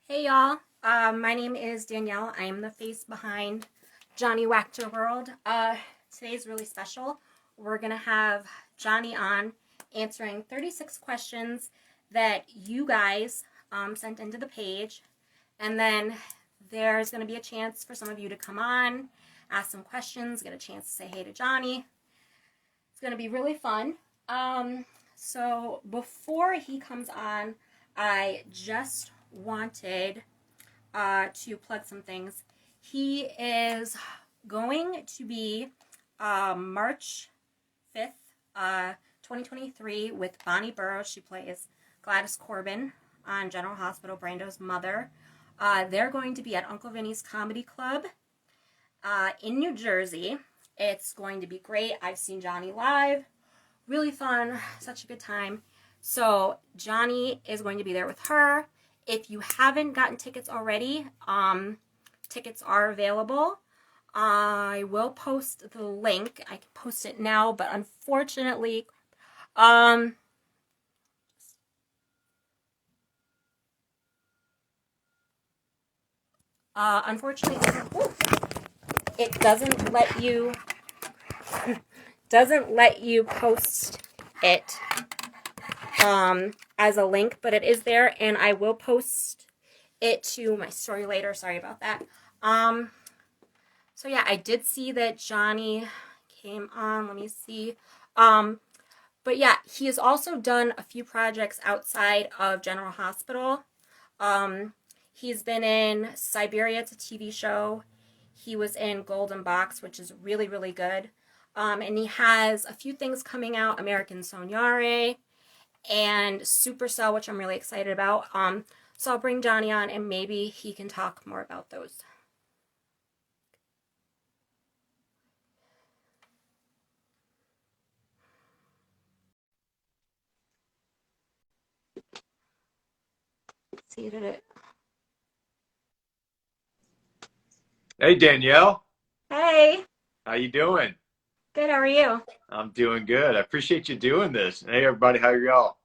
Hey y'all, my name is Danielle. I am the face behind Johnny Wactor World. Today's really special. We're gonna have Johnny on answering 36 questions that you guys sent into the page, and then there's gonna be a chance for some of you to come on, ask some questions, get a chance to say hey to Johnny. It's gonna be really fun. So before he comes on, I just wanted to plug some things. He is going to be March 5th, 2023 with Bonnie Burrows. She plays Gladys Corbin on General Hospital, Brando's mother. They're going to be at Uncle Vinny's Comedy Club in New Jersey. It's going to be great. I've seen Johnny live. Really fun. Such a good time. So Johnny is going to be there with her. If you haven't gotten tickets already, tickets are available. I will post the link. I can post it now, but unfortunately, it doesn't let you post it as a link, but it is there, and I will post it to my story later. Sorry about that. So yeah, I did see that Johnny came on. Let me see. But yeah, he has also done a few projects outside of General Hospital. He's been in Siberia, it's a TV show. He was in Golden Box, which is really, really good. And he has a few things coming out, American Sognare and Supercell, which I'm really excited about. So I'll bring Johnny on and maybe he can talk more about those. See, did it? Hey, Danielle. Hey, How you doing? good, how are you? I'm doing good. I appreciate you doing this. Hey, everybody, how are y'all?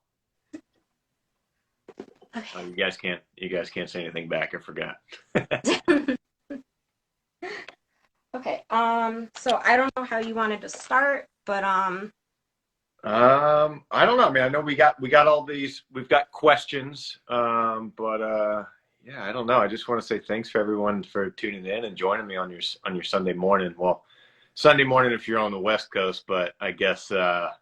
Oh, Okay. you guys can't say anything back. I forgot. Okay, so I don't know how you wanted to start, but I don't know. I mean, I know we got all these. We've got questions. But yeah, I don't know. I just want to say thanks for everyone for tuning in and joining me on your Sunday morning. Well, Sunday morning if you're on the West Coast, but I guess a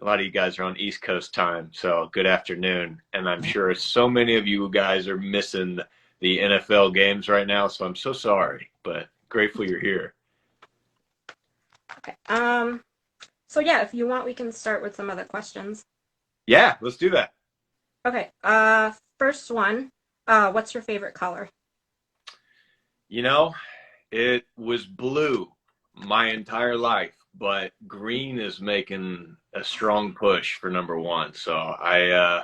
lot of you guys are on East Coast time, so good afternoon. And I'm sure so many of you guys are missing the NFL games right now, so I'm so sorry, but grateful you're here. okay. So yeah, if you want, we can start with some other questions. Yeah, let's do that. Okay, first one, what's your favorite color? You know, it was blue my entire life, but green is making a strong push for number one. So I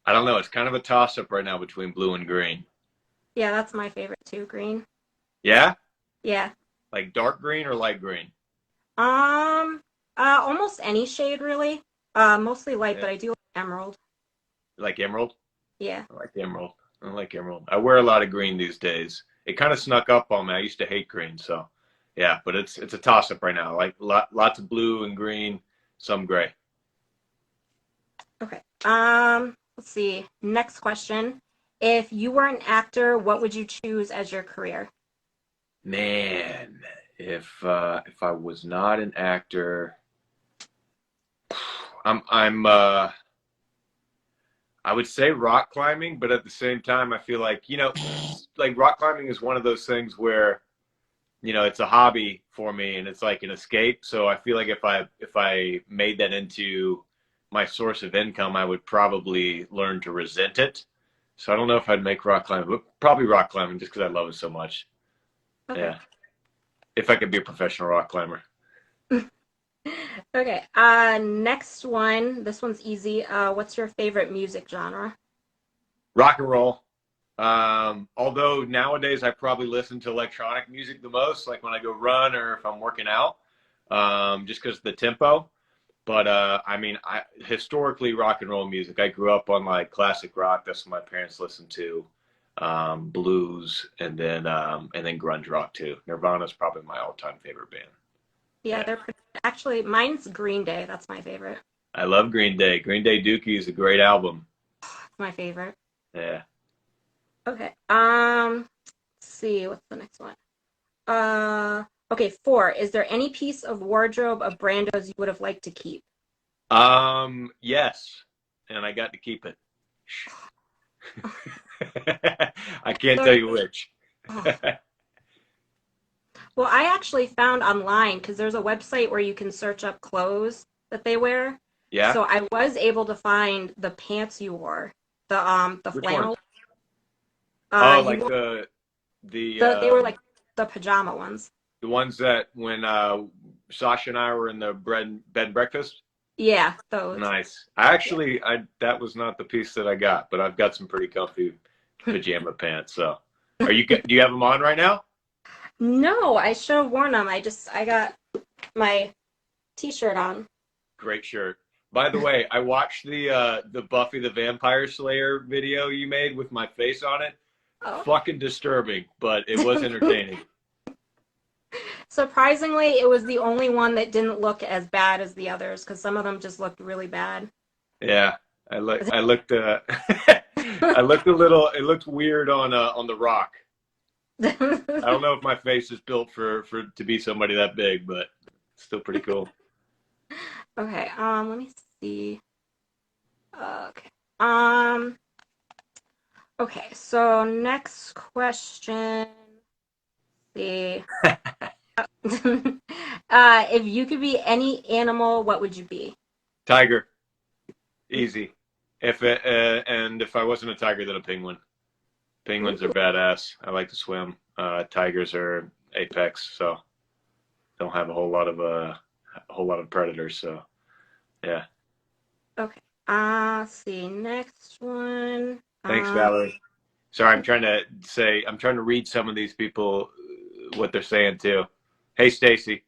don't know. It's kind of a toss up right now between blue and green. Yeah, that's my favorite too, green. Yeah, Yeah. like dark green or light green. Um, almost any shade really. Mostly light, Yeah. but I do like emerald. Like emerald. Yeah. I like emerald. I like emerald. I wear a lot of green these days. It kind of snuck up on me. I used to hate green, so yeah. But it's a toss up right now. Like lots of blue and green, some gray. Okay. Let's see. Next question. If you were an actor, what would you choose as your career? Man, if I was not an actor, I'm I would say rock climbing, but at the same time, I feel like like rock climbing is one of those things where it's a hobby for me and it's like an escape. So I feel like if I made that into my source of income, I would probably learn to resent it. So I don't know if I'd make rock climbing, but probably rock climbing just because I love it so much. Okay. Yeah. If I could be a professional rock climber. Okay. Next one. This one's easy. What's your favorite music genre? Rock and roll. Although nowadays I probably listen to electronic music the most, like when I go run or if I'm working out, just because of the tempo. But I mean, historically rock and roll music. I grew up on like classic rock. That's what my parents listened to. blues, and then grunge rock too. Nirvana's probably my all-time favorite band. Yeah, Yeah, they're pretty, actually mine's Green Day. That's my favorite. I love Green Day. Green Day Dookie is a great album. My favorite. Yeah. Okay. Let's see, what's the next one? Okay, 4. Is there any piece of wardrobe of Brando's you would have liked to keep? Yes, and I got to keep it. I can't tell Sorry. you which. Oh. Well, I actually found online because there's a website where you can search up clothes that they wear. Yeah. So I was able to find the pants you wore, the Which ones? flannel. Oh, You like wore the they were like the pajama ones. the ones that when Sasha and I were in the bed and breakfast. Yeah, those. Nice. I Yeah. actually, I that was not the piece that I got, but I've got some pretty comfy pajama pants. So, do you have them on right now? No, I should have worn them. I got my t-shirt on. Great shirt. By the way, I watched the Buffy the Vampire Slayer video you made with my face on it. Oh. Fucking disturbing, but it was entertaining. Surprisingly, it was the only one that didn't look as bad as the others because some of them just looked really bad. Yeah, I looked I looked a little. It looked weird on the Rock. I don't know if my face is built for to be somebody that big, but it's still pretty cool. Okay, let me see. Okay. Um, okay, so next question. See. If you could be any animal, what would you be? Tiger, easy. If I wasn't a tiger, then a penguin. Penguins are Ooh, badass. I like to swim. Tigers are apex, so don't have a whole lot of predators. So yeah. okay. Let's see. Next one. Thanks, Valerie. Sorry, I'm trying to read some of these people what they're saying too. Hey, Stacy.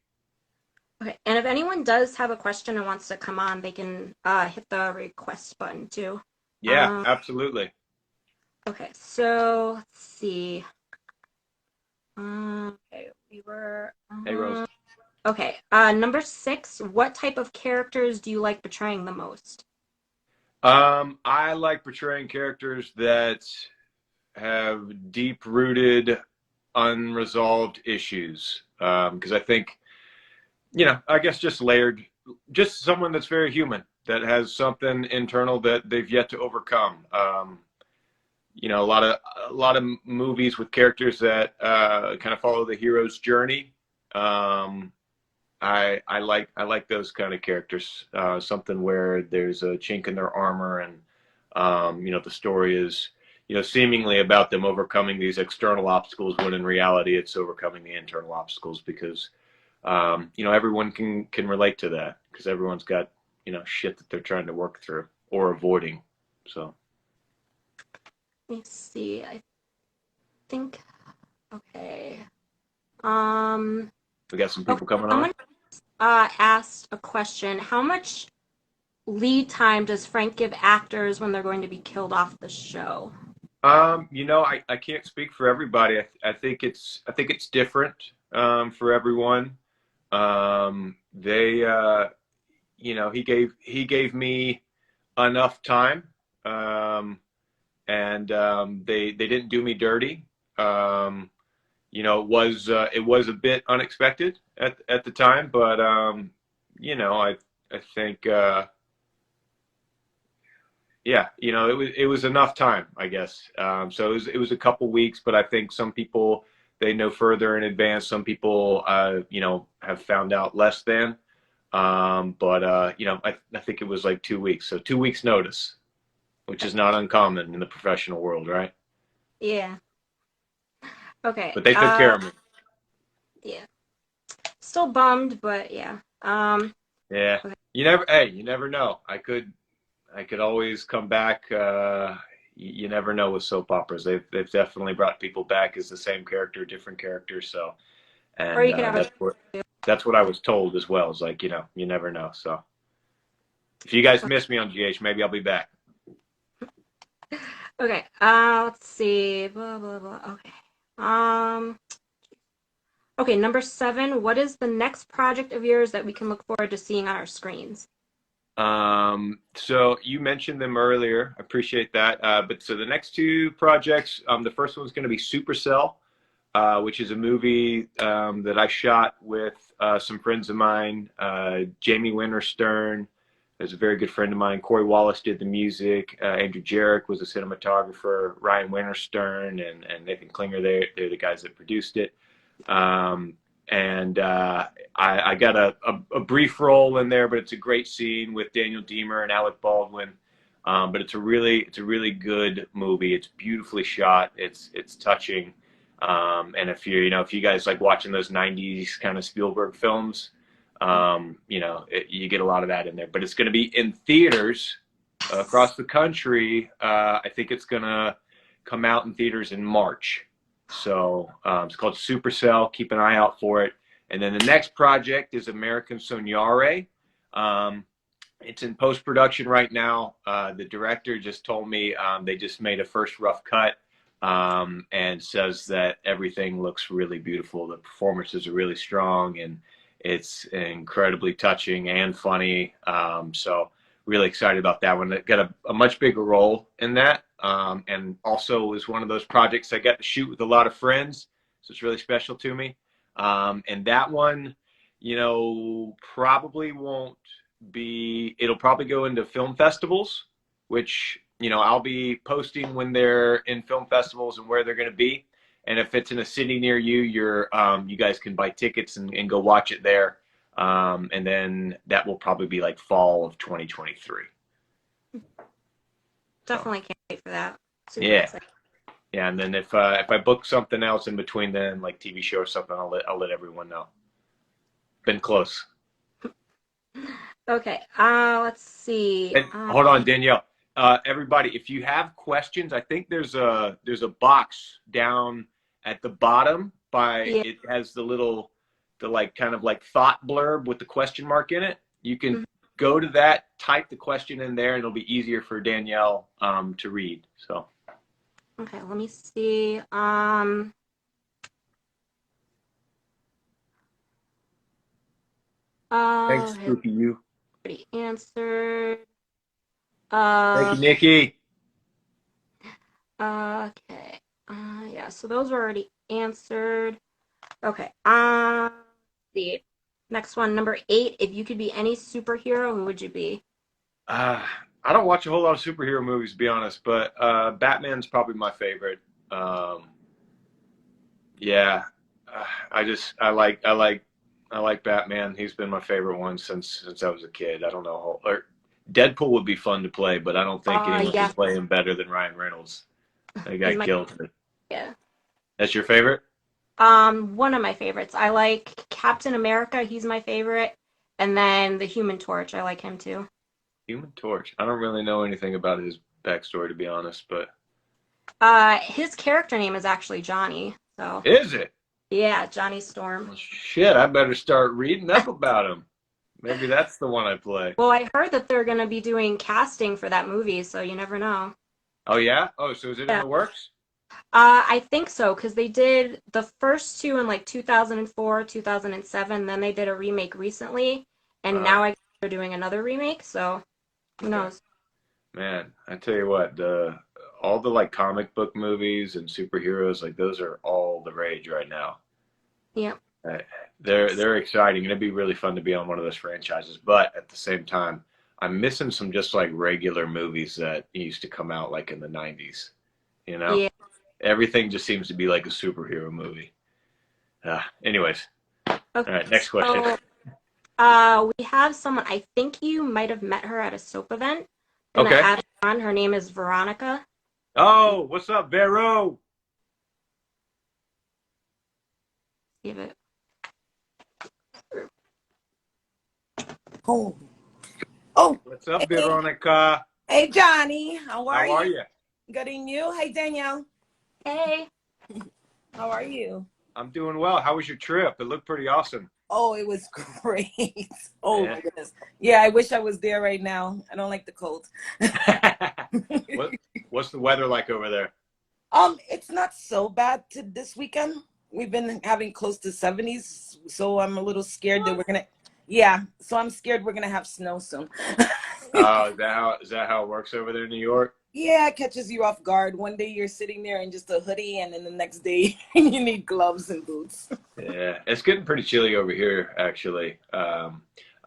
Okay, and if anyone does have a question and wants to come on, they can hit the request button too. Yeah, Um, absolutely. okay, so let's see. Okay, we were. Hey, Rose. Okay, number 6. What type of characters do you like portraying the most? I like portraying characters that have deep-rooted, unresolved issues. Because I think, I guess just layered, just someone that's very human, that has something internal that they've yet to overcome. A lot of movies with characters that kind of follow the hero's journey. Um, I like those kind of characters. Something where there's a chink in their armor, and the story is seemingly about them overcoming these external obstacles, when in reality it's overcoming the internal obstacles, because everyone can relate to that, because everyone's got shit that they're trying to work through or avoiding. So Let me see. I think. Okay. Um. we got some Okay. people coming on. Someone asked a question. How much lead time does Frank give actors when they're going to be killed off the show? I can't speak for everybody. I think it's different for everyone. They he gave me enough time, and they didn't do me dirty. It was a bit unexpected at the time, but I think yeah, it was enough time, I guess. So it was a couple weeks, but I think some people, they know further in advance. Some people have found out less than. But I think it was like 2 weeks. So 2 weeks notice, which is not uncommon in the professional world, right? Yeah. Okay. But they took care of me. Yeah. Still bummed, but yeah. Yeah. Okay. You never know. I could always come back. You never know with soap operas. They've definitely brought people back as the same character, different characters. So, Or and you could have that's what I was told as well. Is like, you never know. So if you guys miss me on GH, maybe I'll be back. Okay. Let's see. Blah blah blah. Okay. Um. Okay. Number 7. What is the next project of yours that we can look forward to seeing on our screens? So you mentioned them earlier. I appreciate that. But so the next two projects, the first one's going to be Supercell, which is a movie that I shot with some friends of mine. Jamie Winterstern is a very good friend of mine. Corey Wallace did the music. Andrew Jarek was a cinematographer. Ryan Winterstern and Nathan Klinger, they're the guys that produced it. Um, and I got a brief role in there, but it's a great scene with Daniel Diemer and Alec Baldwin. But it's a really good movie. It's beautifully shot. It's touching. And if you guys like watching those '90s kind of Spielberg films, you get a lot of that in there. But it's going to be in theaters across the country. I think it's going to come out in theaters in March. So it's called Supercell. Keep an eye out for it. And then the next project is American Sognare. It's in post-production right now. The director just told me they just made a first rough cut and says that everything looks really beautiful. The performances are really strong, and it's incredibly touching and funny. So really excited about that one. It got a much bigger role in that. And also was one of those projects I got to shoot with a lot of friends. So it's really special to me. And that one, probably won't it'll probably go into film festivals, which, I'll be posting when they're in film festivals and where they're going to be. And if it's in a city near you, you guys can buy tickets and go watch it there. And then that will probably be like fall of 2023. Definitely can't wait for that. Super Yeah. excited. Yeah, and then if I book something else in between then, like TV show or something, I'll let everyone know. Been close. Okay. Let's see. And hold on, Danielle. Everybody, if you have questions, I think there's a box down at the bottom Yeah. it has the kind of like thought blurb with the question mark in it. You can go to that, type the question in there, and it'll be easier for Danielle to read. So. Okay, let me see. Thanks, Okay, Spooky You. already answered. Thank you, Nikki. Okay. Yeah, so those were already answered. Okay. The next one, number 8. If you could be any superhero, who would you be? I don't watch a whole lot of superhero movies, to be honest, but Batman's probably my favorite. Yeah, I like Batman. He's been my favorite one since I was a kid. I don't know, or Deadpool would be fun to play, but I don't think anyone can Yeah, play him better than Ryan Reynolds. That guy he's my killed it. yeah. That's your favorite? One of my favorites. I like Captain America. He's my favorite, and then the Human Torch. I like him too. Human Torch. I don't really know anything about his backstory, to be honest, but His character name is actually Johnny. So is it? yeah, Johnny Storm. Well, shit, I better start reading up about him. Maybe that's the one I play. Well, I heard that they're gonna be doing casting for that movie, so you never know. Oh, yeah? Oh, so is it in Yeah. the works? I think so, because they did the first two in like 2004, 2007, then they did a remake recently, and now I guess they're doing another remake, so who knows? Man, I tell you what, all the like comic book movies and superheroes, like those are all the rage right now. Yeah. Uh, they're exciting, and it'd be really fun to be on one of those franchises. But at the same time, I'm missing some just like regular movies that used to come out like in the '90s. You know, Yeah. everything just seems to be like a superhero movie. Anyways, all Okay. right, next question. So, we have someone, I think you might have met her at a soap event. I'm gonna Okay. add her on. Her name is Veronica. Oh, what's up, Vero? Give it. Oh, oh, What's up, hey, Veronica? hey, Johnny. How are How are you? you? Good in you? Hey, Danielle. Hey. How are you? I'm doing well. How was your trip? It looked pretty awesome. Oh, it was great. Oh, Yeah. my goodness. Yeah, I wish I was there right now. I don't like the cold. What What's the weather like over there? It's not so bad to this weekend. We've been having close to 70s, so I'm a little scared that we're gonna. Yeah, so I'm scared we're gonna have snow soon. Oh, is that how it works over there in New York? Yeah, it catches you off guard. One day you're sitting there in just a hoodie, and then the next day you need gloves and boots. Yeah, it's getting pretty chilly over here, actually.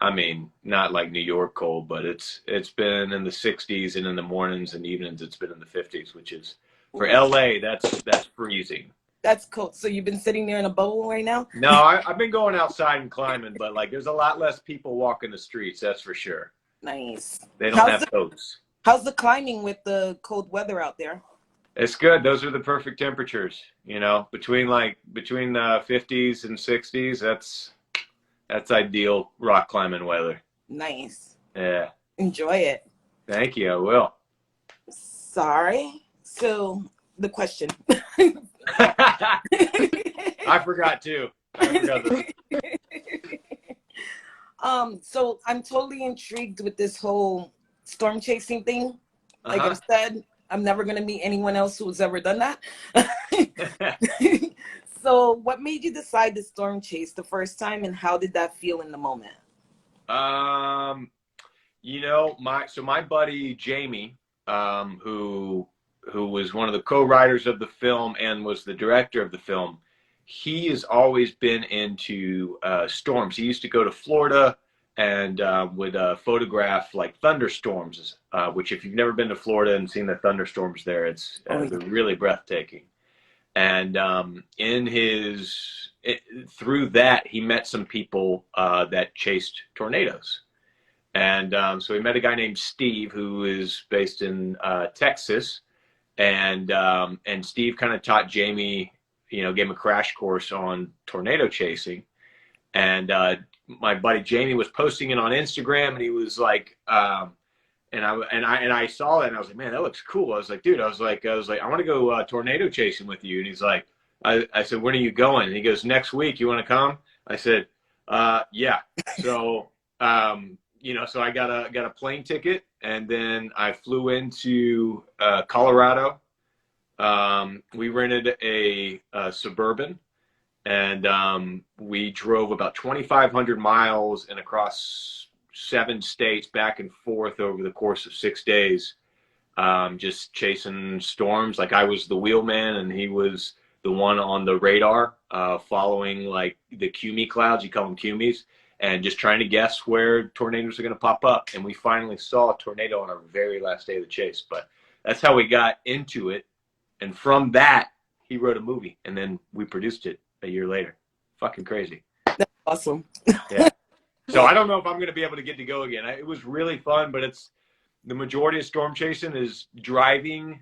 I mean, not like New York cold, but it's been in the 60s, and in the mornings and evenings it's been in the 50s, which is for LA, that's freezing. That's cool. So you've been sitting there in a bubble right now? No, I've been going outside and climbing, but like there's a lot less people walking the streets, that's for sure. Nice. They don't have coats. How's the climbing with the cold weather out there? It's good. Those are the perfect temperatures, you know, between the 50s and 60s. That's ideal rock climbing weather. Nice. Yeah. Enjoy it. Thank you. I will. Sorry. So the question. I forgot too. I forgot this. So I'm totally intrigued with this whole storm chasing thing. Like Uh-huh. I've said, I'm never gonna meet anyone else who's ever done that. So what made you decide to storm chase the first time, and how did that feel in the moment? You know, my buddy Jamie, who was one of the co-writers of the film and was the director of the film, he has always been into storms. He used to go to Florida and would photograph like thunderstorms, which if you've never been to Florida and seen the thunderstorms there, they're really breathtaking. And through that, he met some people that chased tornadoes. And so he met a guy named Steve, who is based in Texas. And Steve kind of taught Jamie, you know, gave him a crash course on tornado chasing. And my buddy Jamie was posting it on Instagram, and he was like, and I saw that, and I was like, man, that looks cool. I was like, dude, I was like, I want to go tornado chasing with you. And he's like, I said, when are you going? And he goes, next week. You want to come? I said, yeah. So, you know, so I got a plane ticket, and then I flew into Colorado. We rented a Suburban, and we drove about 2,500 miles and across 7 states back and forth over the course of 6 days, just chasing storms. Like I was the wheelman, and he was the one on the radar, following like the cummy clouds. You call them cummies. And just trying to guess where tornadoes are going to pop up. And we finally saw a tornado on our very last day of the chase. But that's how we got into it. And from that, he wrote a movie, and then we produced it a year later. Fucking crazy. That's awesome. Yeah. So I don't know if I'm going to be able to get to go again. It was really fun, but the majority of storm chasing is driving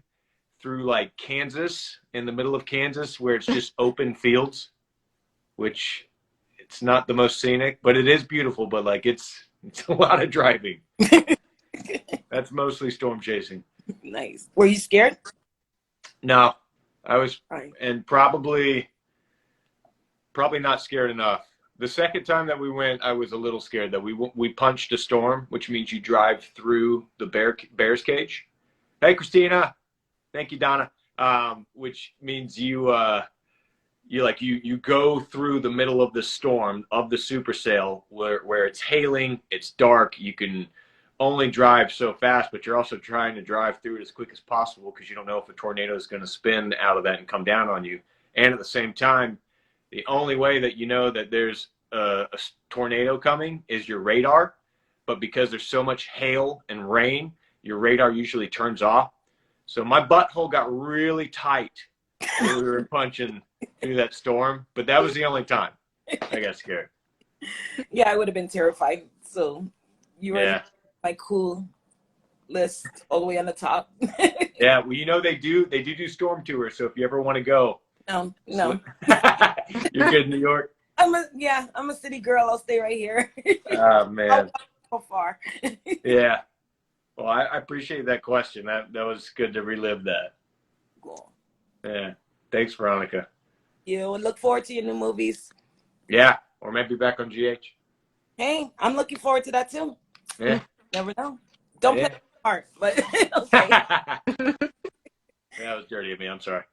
through like Kansas, in the middle of Kansas, where it's just open fields, which it's not the most scenic, but it is beautiful. But like it's a lot of driving. That's mostly storm chasing. Nice. Were you scared? No, I was, Right. and probably not scared enough. The second time that we went, I was a little scared that we punched a storm, which means you drive through the bear's cage. Hey, Christina. Thank you, Donna. Which means you go through the middle of the storm of the supercell where it's hailing, it's dark, you can only drive so fast, but you're also trying to drive through it as quick as possible because you don't know if a tornado is going to spin out of that and come down on you. And at the same time, the only way that you know that there's a tornado coming is your radar. But because there's so much hail and rain, your radar usually turns off. So my butthole got really tight when we were punching through that storm. But that was the only time I got scared. Yeah, I would have been terrified. So you were my cool list all the way on the top. Yeah, well, you know they do storm tours. So if you ever want to go, No. You're good in New York. I'm a city girl. I'll stay right here. Oh man, so far. Yeah. Well, I appreciate that question. That was good to relive that. Cool. Yeah. Thanks, Veronica. You look forward to your new movies. Yeah, or maybe back on GH. Hey, I'm looking forward to that too. Yeah. Never know. Don't play my heart, but okay. That was dirty of me. I'm sorry.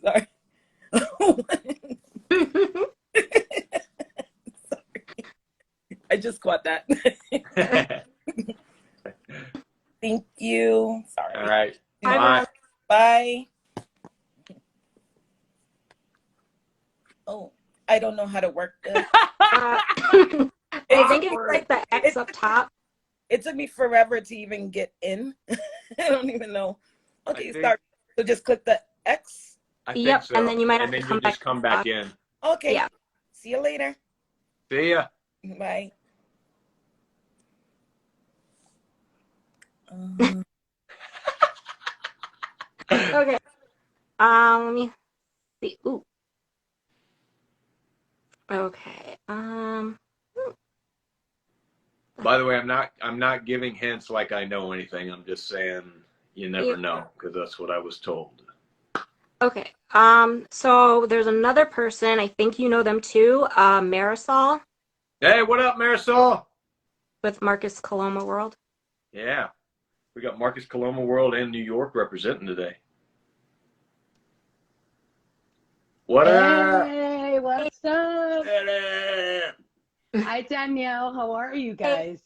Sorry. I just caught that. Thank you. Sorry. All right. Bye, Bye. Bye. Oh, I don't know how to work this. I think it's like the X up top. It took me forever to even get in. I don't even know. Okay, start. So just click the X. I think Yep, so. and then you might have And then to you'll come just back. come back in. Okay. Yeah. See you later. See ya. Bye. Okay. Let me see. Ooh. Okay. By the way, I'm not giving hints like I know anything. I'm just saying you never know, because that's what I was told. Okay. So there's another person. I think you know them too. Marisol Hey, what up, Marisol? with Marcus Coloma World. Yeah. We got Marcus Coloma World and New York representing today. What up? Hey, what's up? Hey. Hi, Danielle. How are you guys?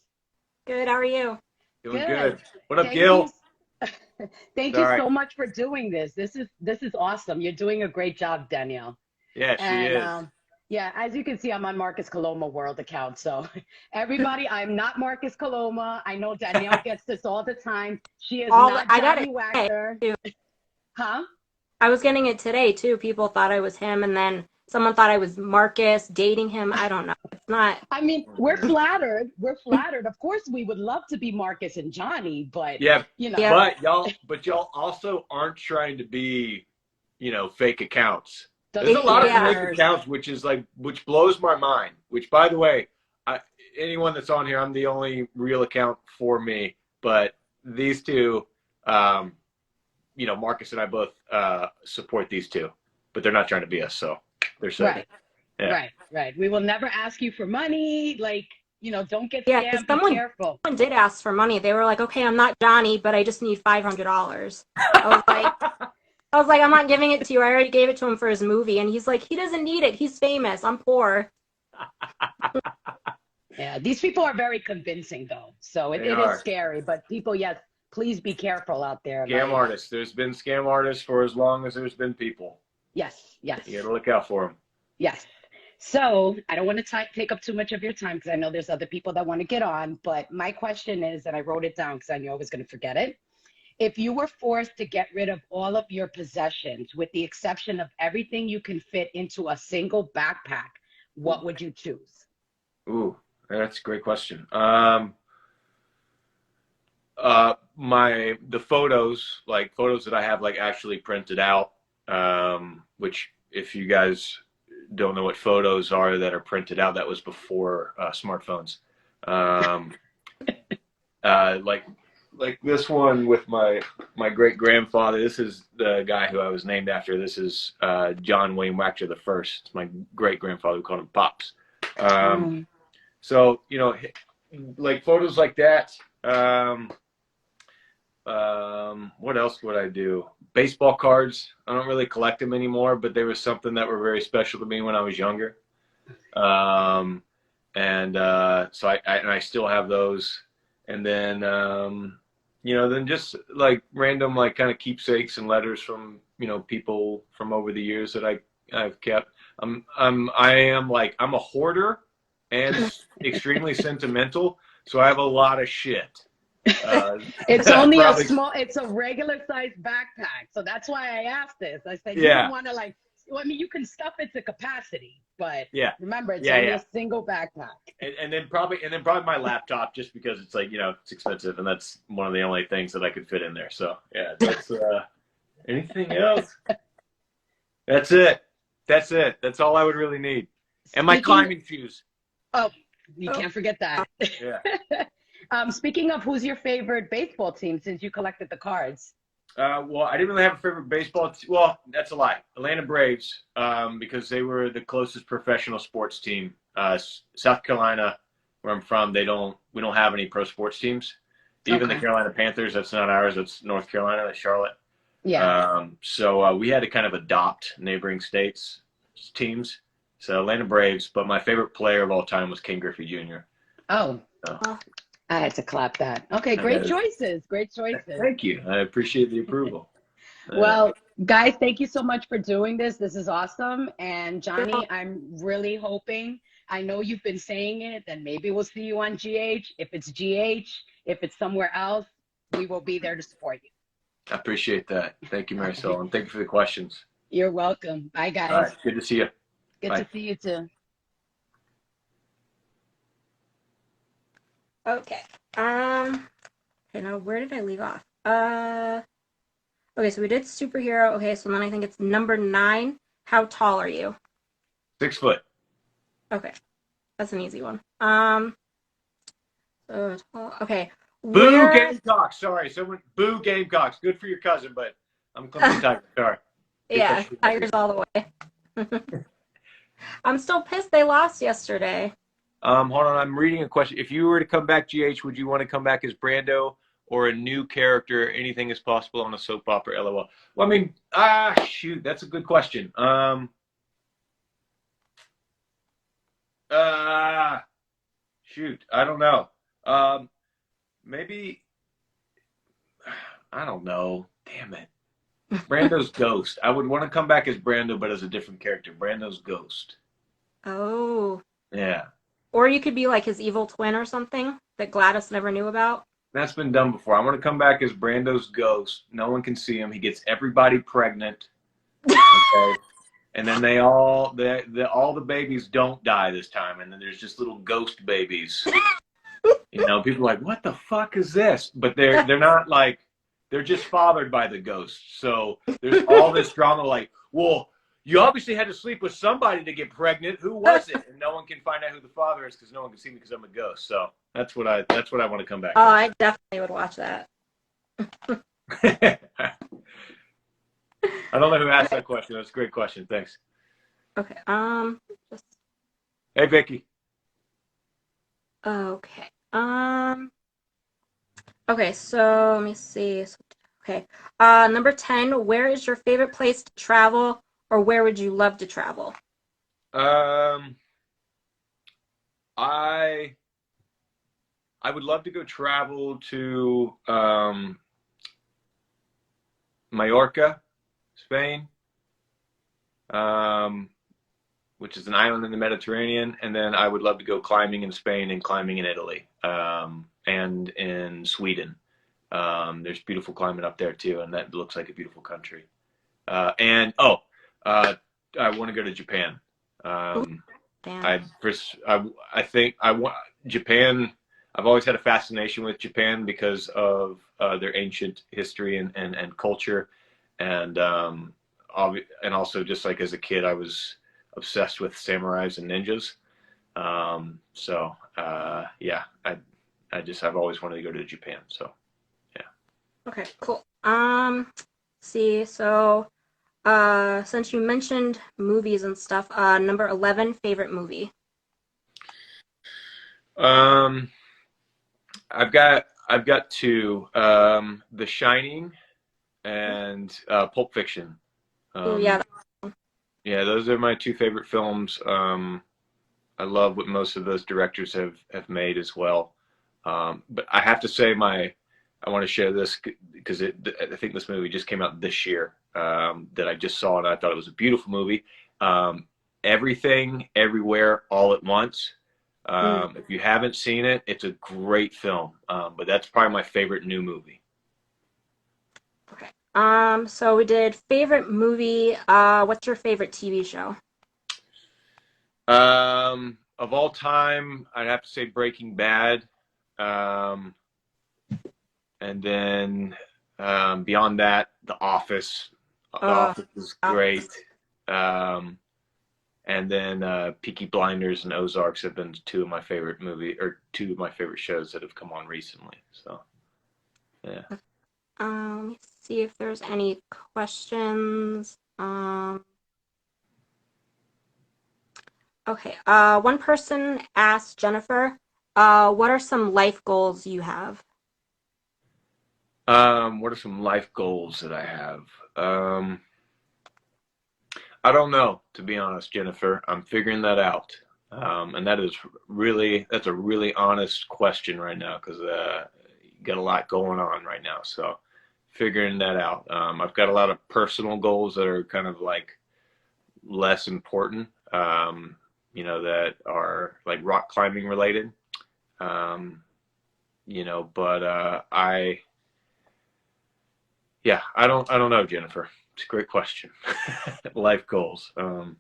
Good. How are you? Doing Good. good. What up, Thank Gil? you. Thank you Sorry. so much for doing this. This is awesome. You're doing a great job, Danielle. Yeah, she And is. yeah, as you can see, I'm on Marcus Coloma World account. So everybody, I'm not Marcus Coloma. I know Danielle gets this all the time. She is not I got Johnny it Wactor. too. Huh? I was getting it today too. People thought I was him, and then someone thought I was Marcus dating him. I don't know. It's not. I mean, we're flattered. We're flattered. Of course, we would love to be Marcus and Johnny, but Yeah, you know. Yeah. but y'all also aren't trying to be, fake accounts. The There's a lot of Yeah. fake accounts, which blows my mind. Which, by the way, anyone that's on here, I'm the only real account for me. But these two, Marcus and I both support these two, but they're not trying to be us, so they're safe. Right. Yeah. Right. We will never ask you for money. Like, don't get Yeah, because scammed. Be careful. someone did ask for money. They were like, "Okay, I'm not Johnny, but I just need $500." I was like, I'm not giving it to you. I already gave it to him for his movie, and he's like, he doesn't need it. He's famous. I'm poor. Yeah, these people are very convincing, though. So it are. is scary. But people, yes, please be careful out there. Scam Like, artists. There's been scam artists for as long as there's been people. yes. You got to look out for them. Yes. So I don't want to take up too much of your time because I know there's other people that want to get on. But my question is, and I wrote it down because I knew I was going to forget it. If you were forced to get rid of all of your possessions, with the exception of everything you can fit into a single backpack, what would you choose? Ooh, that's a great question. The photos that I have actually printed out, which if you guys don't know what photos are that are printed out, that was before smartphones. Like this one with my great grandfather. This is the guy who I was named after. This is John Wayne Wactor the First. It's my great grandfather. We called him Pops. So like photos like that. What else would I do? Baseball cards. I don't really collect them anymore, but they were something that were very special to me when I was younger. So I still have those. And then, then just like random, kind of keepsakes and letters from, people from over the years that I've kept. I'm a hoarder and extremely sentimental. So I have a lot of shit. It's only it's a regular sized backpack. So that's why I asked this. I said, you don't want to you can stuff it to capacity, but remember, it's only a single backpack. And then probably my laptop, just because it's it's expensive, and that's one of the only things that I could fit in there. So yeah, that's anything else? That's it. That's all I would really need. And my climbing shoes. Oh, you can't forget that. Yeah. Speaking of, who's your favorite baseball team since you collected the cards? Well, I didn't really have a favorite baseball team. Well, that's a lie. Atlanta Braves, because they were the closest professional sports team. South Carolina, where I'm from, we don't have any pro sports teams. Even the Carolina Panthers, that's not ours. That's North Carolina, that's Charlotte. Yeah. So we had to kind of adopt neighboring states teams. So Atlanta Braves, but my favorite player of all time was Ken Griffey Jr. Oh, So Oh, I had to clap that. Okay, that great is, choices. Great choices. thank you. I appreciate the approval. Well, guys, thank you so much for doing this. This is awesome. And you're Johnny, I'm really hoping, I know you've been saying it, that maybe we'll see you on GH. If it's GH, if it's somewhere else, we will be there to support you. I appreciate that. Thank you, Okay. Marisol, and thank you for the questions. You're welcome. Bye, All right, guys. good to see you. Good Bye. to see you too. okay. Okay, now where did I leave off? Okay, so we did superhero. Okay, so then I think it's number 9. How tall are you? 6 foot. Okay, that's an easy one. So tall. Okay, Boo where? Gamecocks. Sorry, someone. Boo Gamecocks. Good for your cousin, but I'm Clemson Tiger. Sorry. Get that Yeah, shit out of Tigers here. all the way. I'm still pissed they lost yesterday. Hold on. I'm reading a question. If you were to come back, GH, would you want to come back as Brando or a new character? Anything is possible on a soap opera. LOL. Well, I mean, shoot, that's a good question. Shoot, I don't know. Maybe I don't know. Damn it. Brando's Ghost. I would want to come back as Brando, but as a different character. Brando's Ghost. Oh. Yeah. Or you could be like his evil twin or something that Gladys never knew about. That's been done before. I want to come back as Brando's Ghost. No one can see him. He gets everybody pregnant. Okay. And then all the babies don't die this time, and then there's just little ghost babies. People are like, what the fuck is this? But they're not like, they're just fathered by the ghost. So there's all this drama like, well, you obviously had to sleep with somebody to get pregnant. Who was it? And no one can find out who the father is because no one can see me because I'm a ghost. So that's what I want to come back Oh, as. I definitely would watch that. I don't know who asked that question. That's a great question. Thanks. Okay. Just Hey, Vicky. okay. Okay. So let me see. Okay. Number 10. Where is your favorite place to travel, or where would you love to travel? I would love to go travel to Mallorca, Spain, which is an island in the Mediterranean, and then I would love to go climbing in Spain and climbing in Italy, and in Sweden. There's beautiful climate up there too, and that looks like a beautiful country. I want to go to Japan. Damn. I think I want Japan. I've always had a fascination with Japan because of their ancient history and culture, and also just like as a kid, I was obsessed with samurais and ninjas. Yeah, I've always wanted to go to Japan. So yeah. Okay. Cool. See. So, since you mentioned movies and stuff, number 11 favorite movie. Um, I've got two. The Shining and Pulp Fiction. Oh yeah. Yeah, those are my two favorite films. I love what most of those directors have made as well. But I have to say I want to share this because I think this movie just came out this year, that I just saw, and I thought it was a beautiful movie. Everything, Everywhere, All at Once. If you haven't seen it, it's a great film. But that's probably my favorite new movie. Okay. So we did favorite movie. What's your favorite TV show? Of all time, I'd have to say Breaking Bad. And then beyond that, The Office. The Office is great. And then Peaky Blinders and Ozarks have been two of my favorite shows that have come on recently. So, yeah. Let me see if there's any questions. Okay. One person asked Jennifer, what are some life goals you have? What are some life goals that I have? Um, I don't know, to be honest, Jennifer. I'm figuring that out. And that's a really honest question right now because you got a lot going on right now. So figuring that out. I've got a lot of personal goals that are kind of like less important, that are like rock climbing related. Um, but I don't know, Jennifer. It's a great question. Life goals. I want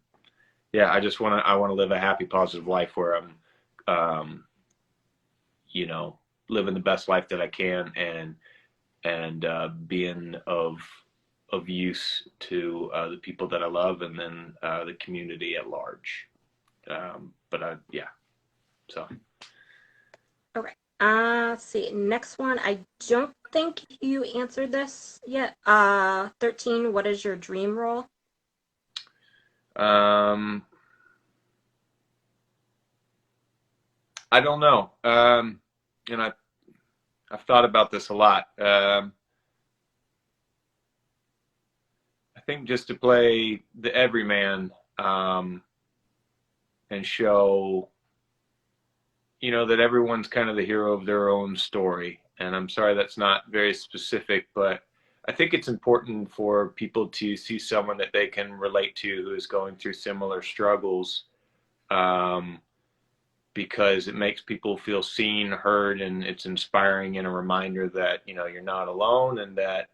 to live a happy, positive life where I'm, um, you know, living the best life that I can and being of use to the people that I love and then the community at large. Yeah. So. Okay. Let's see. Next one. I don't think you answered this yet. 13. What is your dream role? Um, I don't know. And I've thought about this a lot. I think just to play the everyman, and show, that everyone's kind of the hero of their own story. And I'm sorry that's not very specific, but I think it's important for people to see someone that they can relate to who is going through similar struggles, um, because it makes people feel seen, heard, and it's inspiring and a reminder that, you're not alone and that,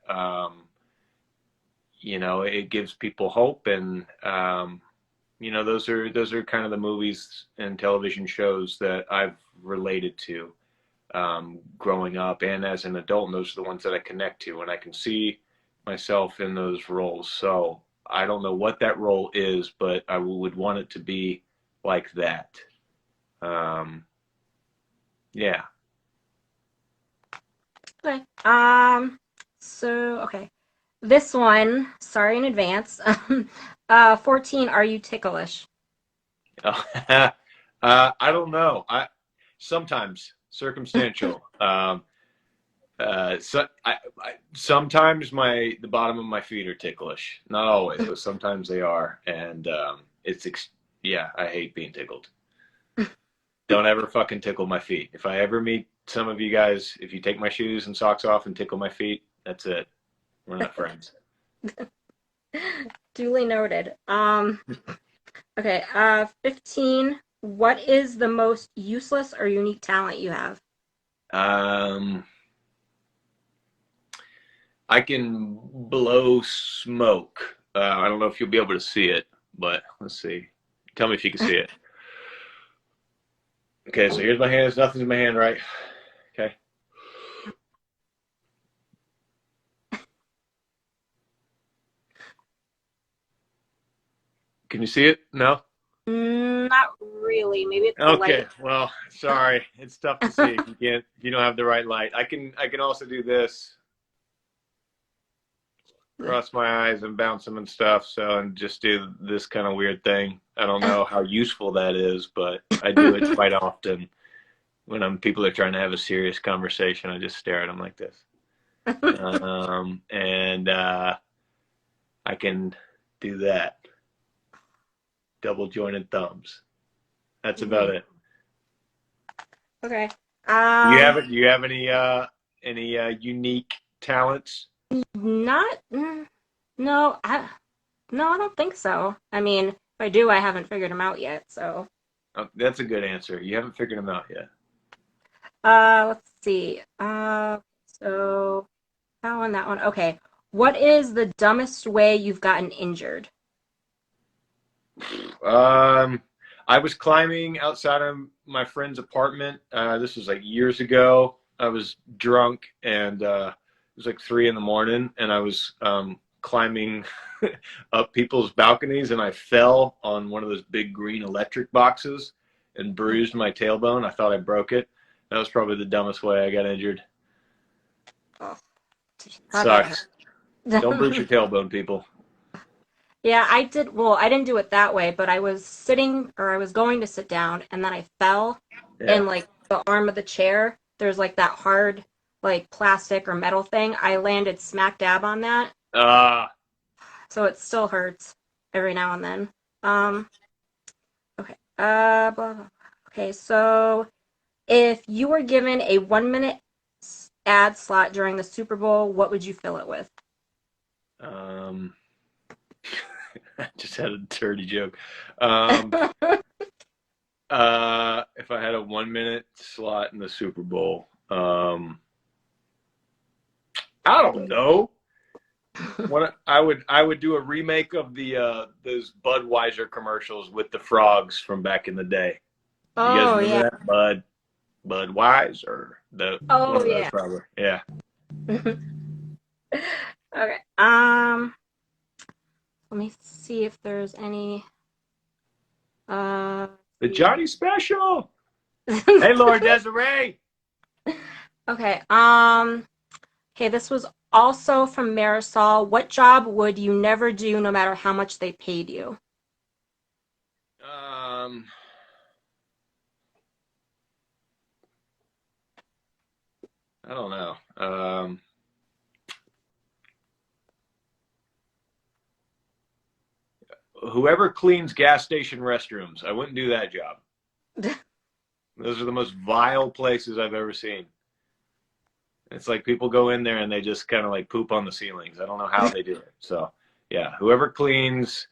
it gives people hope. And, those are kind of the movies and television shows that I've related to, growing up and as an adult. And those are the ones that I connect to, and I can see myself in those roles. So I don't know what that role is, but I would want it to be like that. Um, yeah. Okay. Okay. This one, sorry in advance. 14, are you ticklish? I don't know. Sometimes circumstantial. Sometimes the bottom of my feet are ticklish. Not always, but sometimes they are, and yeah. I hate being tickled. Don't ever fucking tickle my feet. If I ever meet some of you guys, if you take my shoes and socks off and tickle my feet, that's it. We're not friends. Duly noted. Okay. 15, what is the most useless or unique talent you have? Um, I can blow smoke. I don't know if you'll be able to see it, but let's see. Tell me if you can see it. Okay, so here's my hands. Nothing's in my hand, right? Okay. Can you see it? No? Not really. Maybe it's the Okay. light. Well, sorry. It's tough to see if you don't have the right light. I can also do this. Cross my eyes and bounce them and stuff, and just do this kind of weird thing. I don't know how useful that is, but I do it quite often when people are trying to have a serious conversation. I just stare at them like this. And I can do that. Double jointed thumbs. That's about it. Okay. Do you have any unique talents? Not. No. No, I don't think so. I mean, if I do, I haven't figured them out yet. So. Oh, that's a good answer. You haven't figured them out yet. Let's see. So that one, that one. Okay. What is the dumbest way you've gotten injured? I was climbing outside of my friend's apartment. This was like years ago. I was drunk and it was like 3 a.m. and I was climbing up people's balconies and I fell on one of those big green electric boxes and bruised my tailbone. I thought I broke it. That was probably the dumbest way I got injured. Oh, Sucks. Don't bruise your tailbone, people. Yeah, I did. Well, I didn't do it that way, but I was sitting or I was going to sit down and then I fell Yeah. in like the arm of the chair. There's like that hard like plastic or metal thing. I landed smack dab on that, Uh, so it still hurts every now and then. Okay. Blah, blah. Okay, so if you were given a 1 minute ad slot during the Super Bowl, what would you fill it with? I just had a dirty joke. Um, if I had a 1 minute slot in the Super Bowl, I don't know. What I would do a remake of the those Budweiser commercials with the frogs from back in the day. You guys Oh remember yeah. that? Budweiser. The one Oh of those yeah. probably. Yeah. Okay. Let me see if there's any. Uh. The Johnny Special. let's Hey, see. Lord Desiree. Okay. Okay, this was also from Marisol. What job would you never do no matter how much they paid you? Um, I don't know. Whoever cleans gas station restrooms, I wouldn't do that job. Those are the most vile places I've ever seen. It's like people go in there and they just kind of like poop on the ceilings. I don't know how they do it. So, yeah, whoever cleans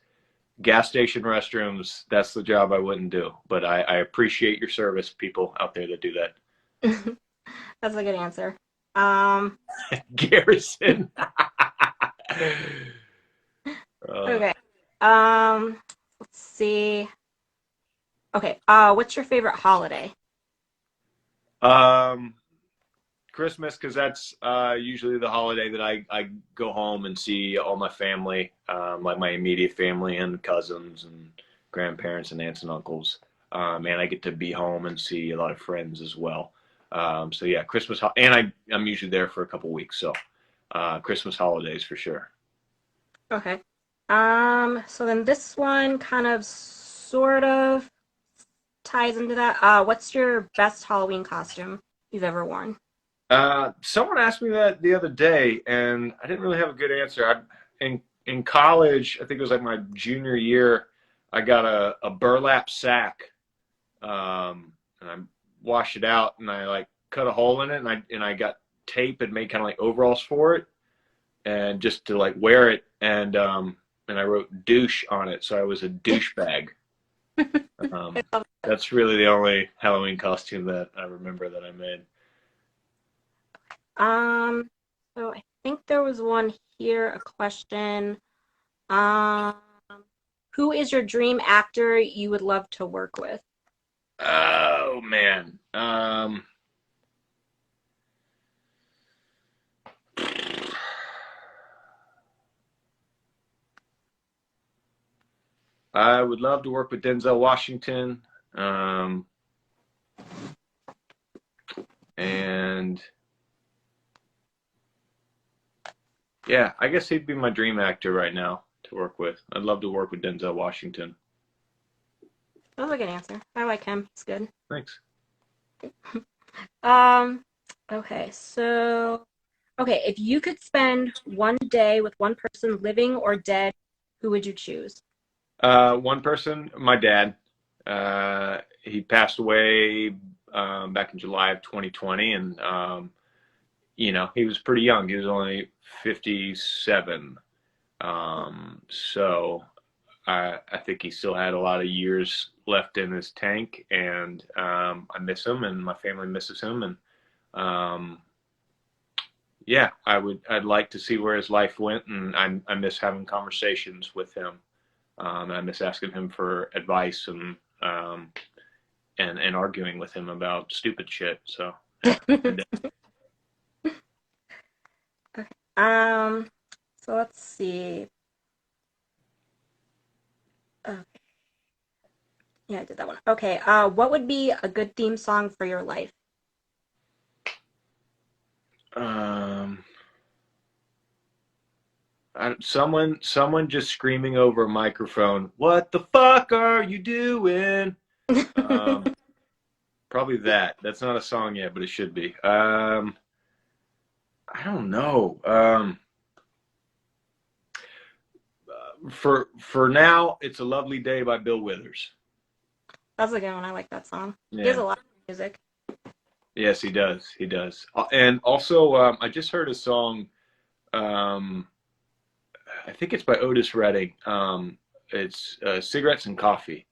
gas station restrooms, that's the job I wouldn't do. But I appreciate your service, people out there that do that. That's a good answer. Um, Garrison. okay. Let's see. Okay, what's your favorite holiday? Christmas, because that's usually the holiday that I go home and see all my family, like my immediate family and cousins and grandparents and aunts and uncles. And I get to be home and see a lot of friends as well. So yeah, Christmas, and I'm usually there for a couple weeks. So Christmas holidays for sure. Okay. So then this one kind of sort of ties into that. What's your best Halloween costume you've ever worn? Someone asked me that the other day, and I didn't really have a good answer. In college, I think it was like my junior year, I got a burlap sack, and I washed it out, and I like cut a hole in it, and I got tape and made kind of like overalls for it, and just to like wear it, and I wrote douche on it, so I was a douchebag. I love it. That's really the only Halloween costume that I remember that I made. Um, so I think there was one here, a question. Um, who is your dream actor you would love to work with? Oh man. I would love to work with Denzel Washington. And yeah, I guess he'd be my dream actor right now to work with. I'd love to work with Denzel Washington. That was a good answer. I like him. He's good. Thanks. Um, okay, so if you could spend one day with one person living or dead, who would you choose? One person, my dad. He passed away back in July of 2020, and he was pretty young. He was only 57. So I think he still had a lot of years left in his tank, and I miss him, and my family misses him, and yeah, I'd like to see where his life went, and I miss having conversations with him. And I miss asking him for advice and arguing with him about stupid shit. So yeah. Okay. So let's see. Okay. Yeah, I did that one. Okay. What would be a good theme song for your life? Someone just screaming over a microphone. What the fuck are you doing? Probably that. That's not a song yet, but it should be. I don't know. For now, it's a lovely day by Bill Withers. That's a good one. I like that song. He has Yeah. a lot of music. Yes, he does. He does. And also, I just heard a song. Um, I think it's by Otis Redding. It's "Cigarettes and Coffee."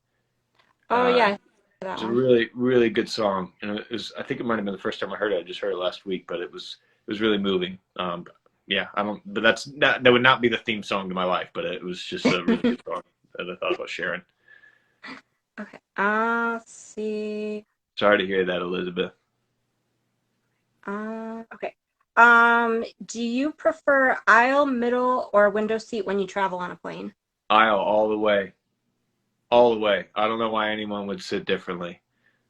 Oh Uh, yeah, that it's a one. really, really good song, and it was. I think it might have been the first time I heard it. I just heard it last week, but it was really moving. Yeah, I don't. But that would not be the theme song to my life, but it was just a really good song that I thought about sharing. Okay. Let's see. Sorry to hear that, Elizabeth. Okay. Do you prefer aisle, middle, or window seat when you travel on a plane? Aisle all the way, all the way. I don't know why anyone would sit differently.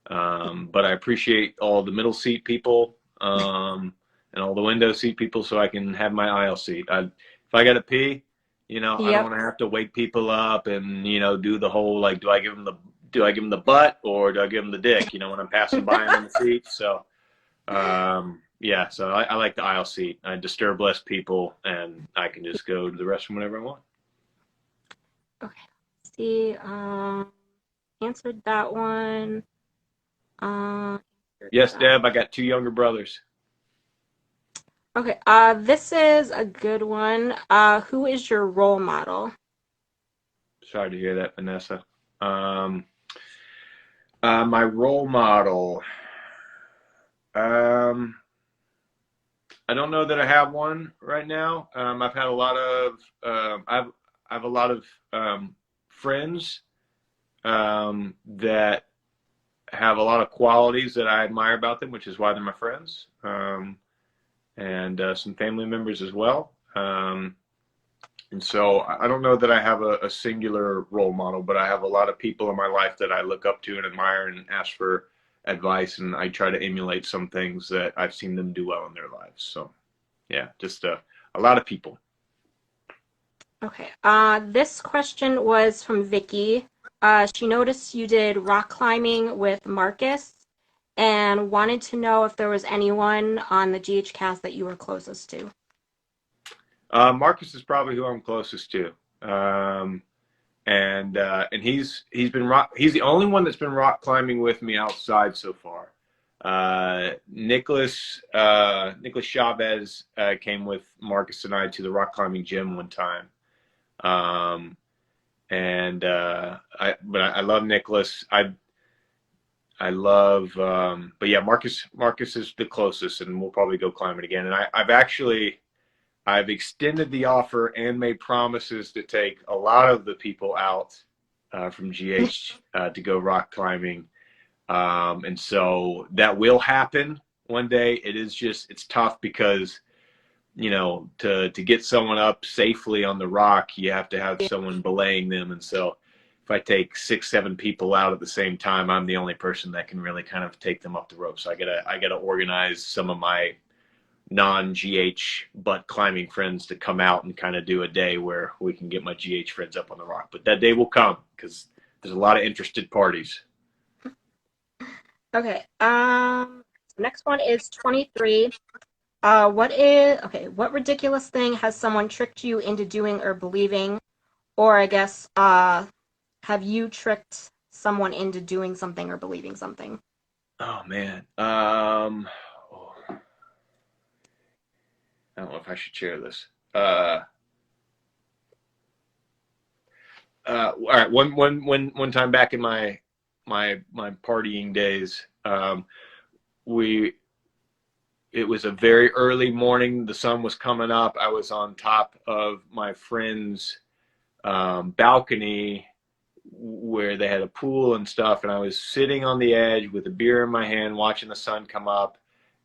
But I appreciate all the middle seat people and all the window seat people, so I can have my aisle seat. If I got to pee, I don't Yep. want to have to wake people up and do the whole like, do I give them the butt or do I give them the dick? When I'm passing by them in the seat. So yeah, so I like the aisle seat. I disturb less people, and I can just go to the restroom whenever I want. Okay. Let's see. Answered that one. Answered Yes, that. Deb, I got two younger brothers. Okay. This is a good one. Who is your role model? Sorry to hear that, Vanessa. Um, my role model. Um, I don't know that I have one right now. I've had a lot of. I have a lot of friends that have a lot of qualities that I admire about them, which is why they're my friends, and some family members as well. And so I don't know that I have a singular role model, but I have a lot of people in my life that I look up to and admire and ask for advice, and I try to emulate some things that I've seen them do well in their lives. So yeah, just a lot of people. Okay. This question was from Vicky. She noticed you did rock climbing with Marcus and wanted to know if there was anyone on the GH cast that you were closest to. Marcus is probably who I'm closest to. And he's been he's the only one that's been rock climbing with me outside so far. Nicholas Chavez came with Marcus and I to the rock climbing gym one time. I love Nicholas. I love but yeah, Marcus is the closest, and we'll probably go climbing again. And I've extended the offer and made promises to take a lot of the people out from GH to go rock climbing. And so that will happen one day. It's tough because, to get someone up safely on the rock, you have to have someone belaying them. And so if I take 6, 7 people out at the same time, I'm the only person that can really kind of take them up the rope. So I gotta organize some of my non-GH butt climbing friends to come out and kind of do a day where we can get my GH friends up on the rock. But that day will come because there's a lot of interested parties. Okay. Next one is 23. What ridiculous thing has someone tricked you into doing or believing? Or I guess, have you tricked someone into doing something or believing something? Oh man. I don't know if I should share this. All right. One time back in my partying days, it was a very early morning. The sun was coming up. I was on top of my friend's balcony where they had a pool and stuff, and I was sitting on the edge with a beer in my hand, watching the sun come up,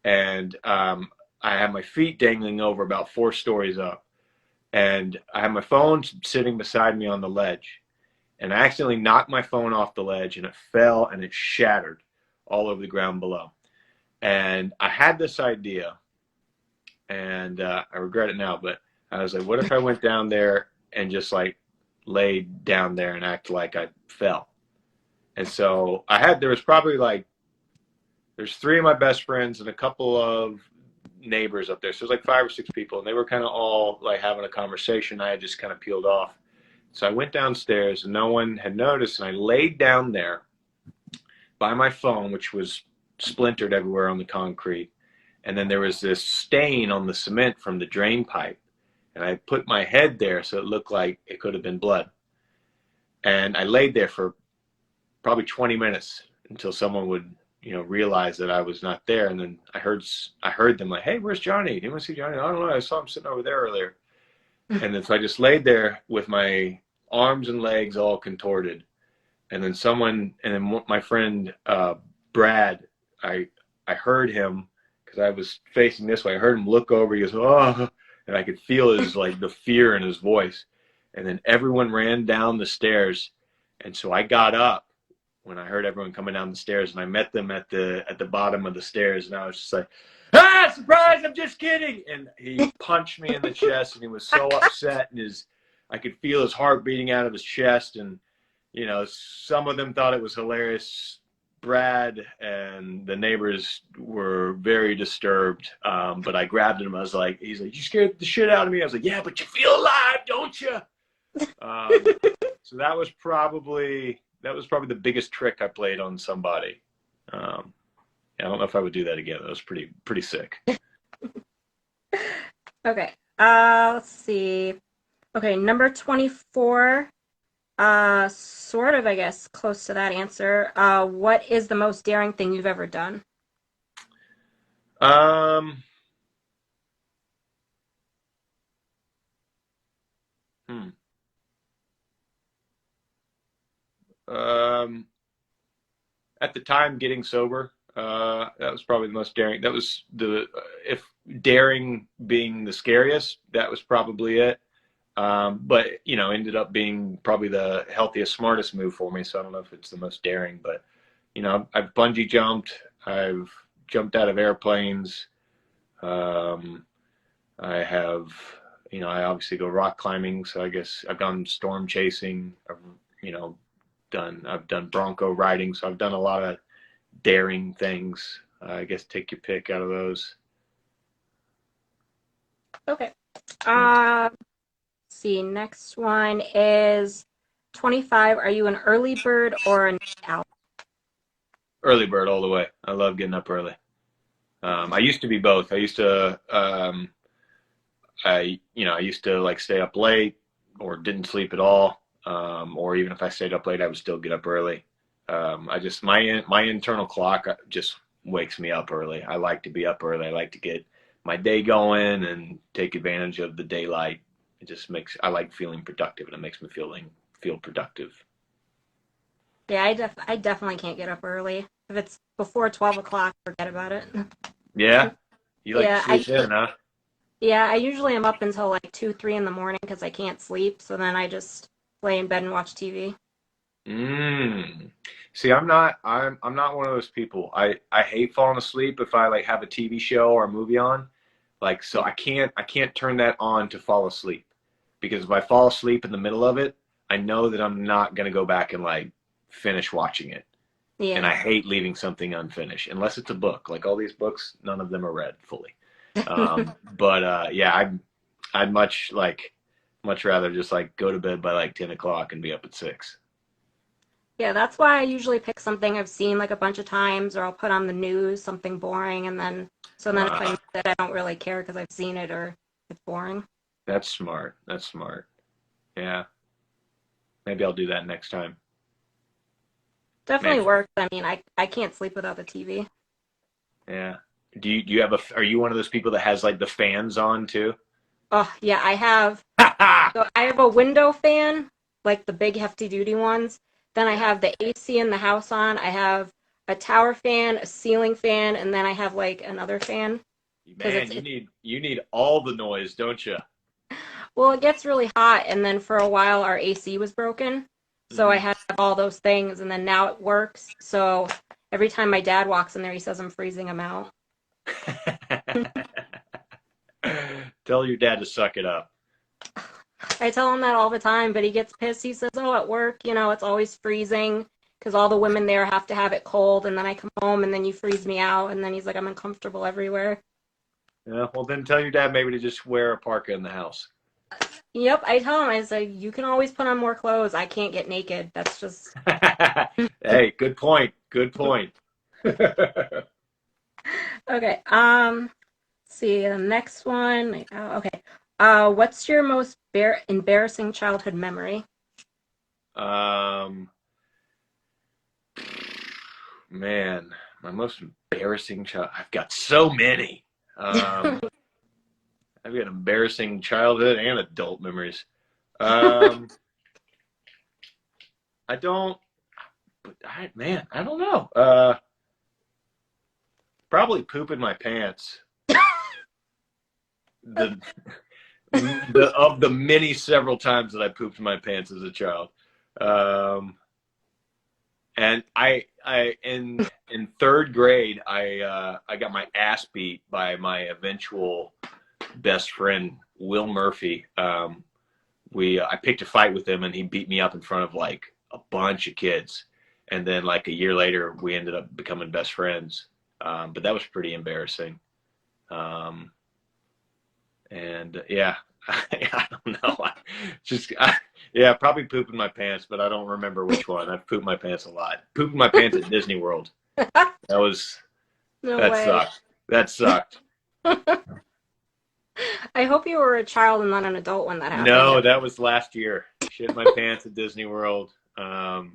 and I had my feet dangling over about 4 stories up, and I had my phone sitting beside me on the ledge, and I accidentally knocked my phone off the ledge, and it fell and it shattered all over the ground below. And I had this idea, and I regret it now, but I was like, what if I went down there and just like laid down there and act like I fell? And so there's 3 of my best friends and a couple of neighbors up there. So it was like 5 or 6 people, and they were kind of all like having a conversation. I had just kind of peeled off. So I went downstairs, and no one had noticed, and I laid down there by my phone, which was splintered everywhere on the concrete. And then there was this stain on the cement from the drain pipe. And I put my head there so it looked like it could have been blood. And I laid there for probably 20 minutes until someone would, realize that I was not there. And then I heard them like, "Hey, where's Johnny? Do you want to see Johnny?" "I don't know. I saw him sitting over there earlier." And then so I just laid there with my arms and legs all contorted. And then my friend Brad, I heard him because I was facing this way. I heard him look over. He goes, "Oh," and I could feel his like the fear in his voice. And then everyone ran down the stairs, and so I got up when I heard everyone coming down the stairs, and I met them at the bottom of the stairs, and I was just like, "Ah, surprise! I'm just kidding!" And he punched me in the chest, and he was so upset, and I could feel his heart beating out of his chest, and some of them thought it was hilarious. Brad and the neighbors were very disturbed, but I grabbed him. He's like, "You scared the shit out of me." I was like, "Yeah, but you feel alive, don't you?" So that was probably the biggest trick I played on somebody. I don't know if I would do that again. That was pretty sick. Okay. Let's see. Okay, number 24. Sort of, I guess, close to that answer. What is the most daring thing you've ever done? Um, hmm. At the time, getting sober, that was probably the most daring. That was if daring being the scariest, that was probably it. But ended up being probably the healthiest, smartest move for me. So I don't know if it's the most daring, but I've bungee jumped, I've jumped out of airplanes. I have, I obviously go rock climbing. So I guess I've gone storm chasing. I've done bronco riding. So I've done a lot of daring things. I guess take your pick out of those. Okay. See, next one is 25. Are you an early bird or a night owl? Early bird all the way. I love getting up early. I used to be both. I used to, I used to like stay up late or didn't sleep at all. Or even if I stayed up late, I would still get up early. My internal clock just wakes me up early. I like to be up early. I like to get my day going and take advantage of the daylight. I like feeling productive, and it makes me feel productive. Yeah, I definitely can't get up early. If it's before 12 o'clock, forget about it. Yeah? You like Yeah, to sleep in, huh? Yeah, I usually am up until like 2, 3 in the morning because I can't sleep. So then I just lay in bed and watch TV. See, I'm not one of those people. I hate falling asleep if I like have a TV show or a movie on. Like, so I can't turn that on to fall asleep, because if I fall asleep in the middle of it, I know that I'm not going to go back and like finish watching it. And I Yeah. hate leaving something unfinished unless it's a book. Like all these books, none of them are read fully. But yeah, I'd much rather just like go to bed by like 10 o'clock and be up at 6. Yeah, that's why I usually pick something I've seen like a bunch of times, or I'll put on the news, something boring, and then if I Uh, miss it, I don't really care because I've seen it or it's boring. that's smart. That's smart. Yeah, maybe I'll do that next time. Definitely Maybe. works. I mean, I can't sleep without the TV. Yeah. Do you have are you one of those people that has like the fans on too? Oh, yeah, I have. So I have a window fan, like the big hefty duty ones. Then I Yeah. have the AC in the house on. I have a tower fan, a ceiling fan, and then I have like another fan because Man, you need all the noise, don't you? well, it gets really hot, and then for a while our AC was broken, so I Hmm. had to have all those things, and then now it works. So every time my dad walks in there, he says I'm freezing him out. Tell your dad to suck it up. I tell him that all the time, but he gets pissed. He says, "Oh, at work, it's always freezing because all the women there have to have it cold, and then I come home and then you freeze me out." And then he's like, "I'm uncomfortable everywhere." Yeah, well, then tell your dad maybe to just wear a parka in the house. Yep, I tell him, I say, you can always put on more clothes. I can't get naked. That's just. Hey, good point. Good point. Okay. See the next one. Okay. What's your most embarrassing childhood memory? Um, man, my most embarrassing child. I've got so many. I've got embarrassing childhood and adult memories. Um, I don't. Man, I don't know. Probably pooping my pants. The of the many several times that I pooped my pants as a child. Um, and I in third grade, I got my ass beat by my eventual best friend Will Murphy. I picked a fight with him, and he beat me up in front of like a bunch of kids. And then like a year later, we ended up becoming best friends. But that was pretty embarrassing. Um, and yeah, I don't know. Yeah, probably pooping my pants, but I don't remember which one. I've pooped my pants a lot. Pooping my pants at Disney World. That was No that way. sucked. That sucked. I hope you were a child and not an adult when that happened. No, that was last year. Shit my pants at Disney World. The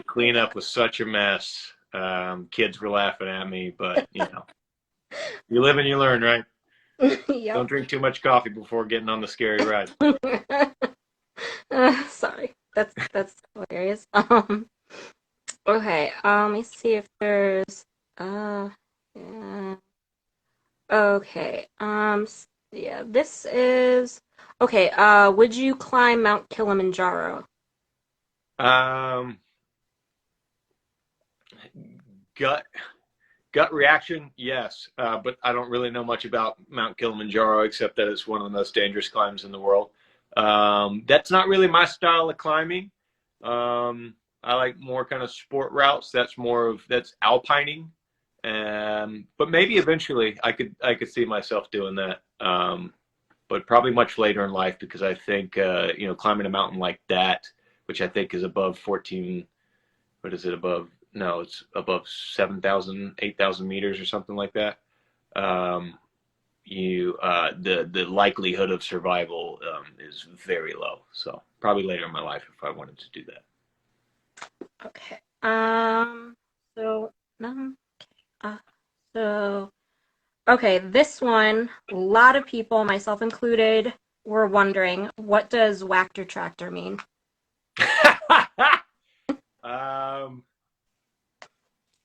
cleanup was such a mess. Kids were laughing at me, but you live and you learn, right? Yep. Don't drink too much coffee before getting on the scary ride. Sorry. That's hilarious. Okay. Let me see if there's yeah. Okay. Yeah, this is okay. Would you climb Mount Kilimanjaro? Um, gut gut reaction, yes, but I don't really know much about Mount Kilimanjaro except that it's one of the most dangerous climbs in the world. That's not really my style of climbing. I like more kind of sport routes. That's alpining. But maybe eventually I could see myself doing that. But probably much later in life because I think climbing a mountain like that, which I think is above 14. What is it above? No, it's above 7,000, 8,000 meters or something like that. Um, the likelihood of survival is very low. So probably later in my life if I wanted to do that. Okay. So no. Uh, so okay, this one, a lot of people, myself included, were wondering, what does Wactor tractor mean? um,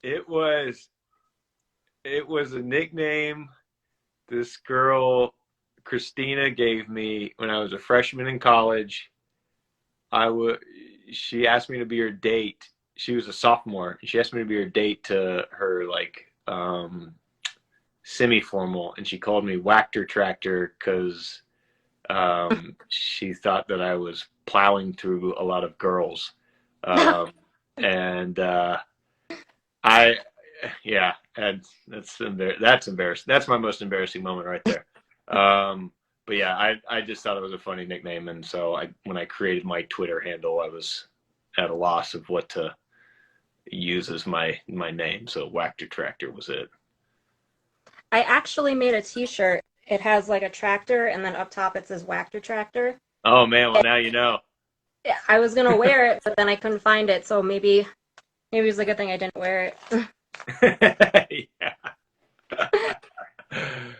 it was it was a nickname this girl Christina gave me when I was a freshman in college. I would. She asked me to be her date. She was a sophomore. She asked me to be her date to her like semi-formal, and she called me Wactor Tractor because she thought that I was plowing through a lot of girls, um, and I, yeah, and that's embarrassing. That's my most embarrassing moment right there. But yeah, I just thought it was a funny nickname, and so when I created my Twitter handle, I was at a loss of what to use as my name. So Wactor Tractor was it. I actually made a t-shirt. It has like a tractor and then up top it says Wactor tractor. Oh man, well now you know. I was gonna wear it, but then I couldn't find it, so maybe it's a good thing I didn't wear it. Yeah.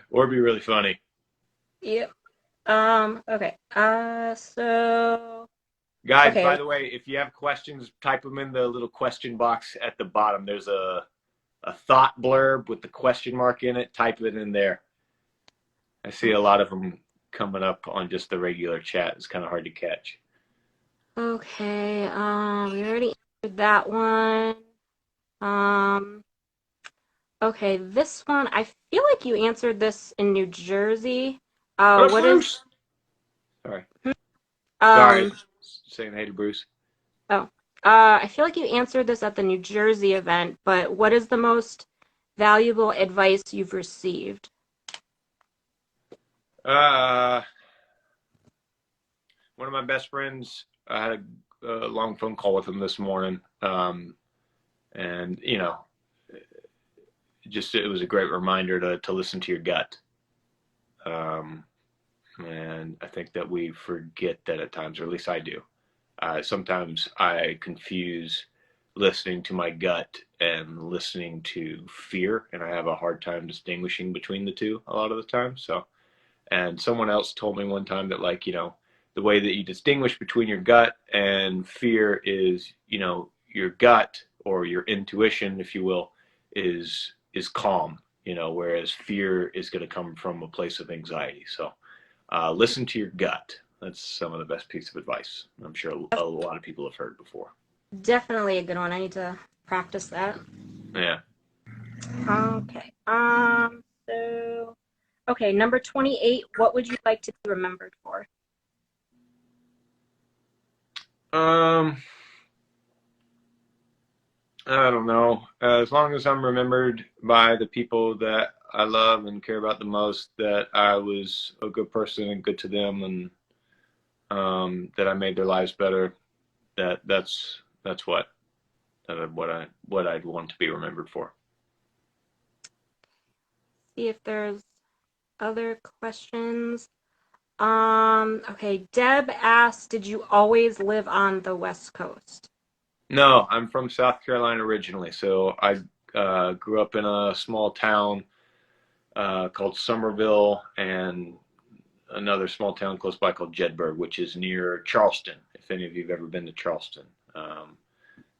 Or be really funny. Yep. Okay. So Guys, okay. by the way, if you have questions, type them in the little question box at the bottom. There's a thought blurb with the question mark in it. Type it in there. I see a lot of them coming up on just the regular chat. It's kind of hard to catch. Okay. We already answered that one. Um, okay, this one, I feel like you answered this in New Jersey. What up, What is Bruce? Sorry. Sorry. um Saying hey to Bruce. oh I feel like you answered this at the New Jersey event, but what is the most valuable advice you've received? Uh, one of my best friends, I had a long phone call with him this morning. And you know, just it was a great reminder to listen to your gut. Um, and I think that we forget that at times, or at least I do. Sometimes I confuse listening to my gut and listening to fear, and I have a hard time distinguishing between the two a lot of the time. So, and someone else told me one time that, like, the way that you distinguish between your gut and fear is, your gut or your intuition, if you will, is calm, whereas fear is going to come from a place of anxiety. So, listen to your gut. That's some of the best piece of advice I'm sure a lot of people have heard before. Definitely a good one. I need to practice that. Yeah. Okay. Okay, number 28. What would you like to be remembered for? Um, I don't know. As long as I'm remembered by the people that I love and care about the most, that I was a good person and good to them, and that I made their lives better. That's what I'd want to be remembered for. See if there's other questions. Okay, Deb asked, did you always live on the West Coast? No, I'm from South Carolina originally, so I grew up in a small town called Somerville, and another small town close by called Jedburgh, which is near Charleston, if any of you have ever been to Charleston.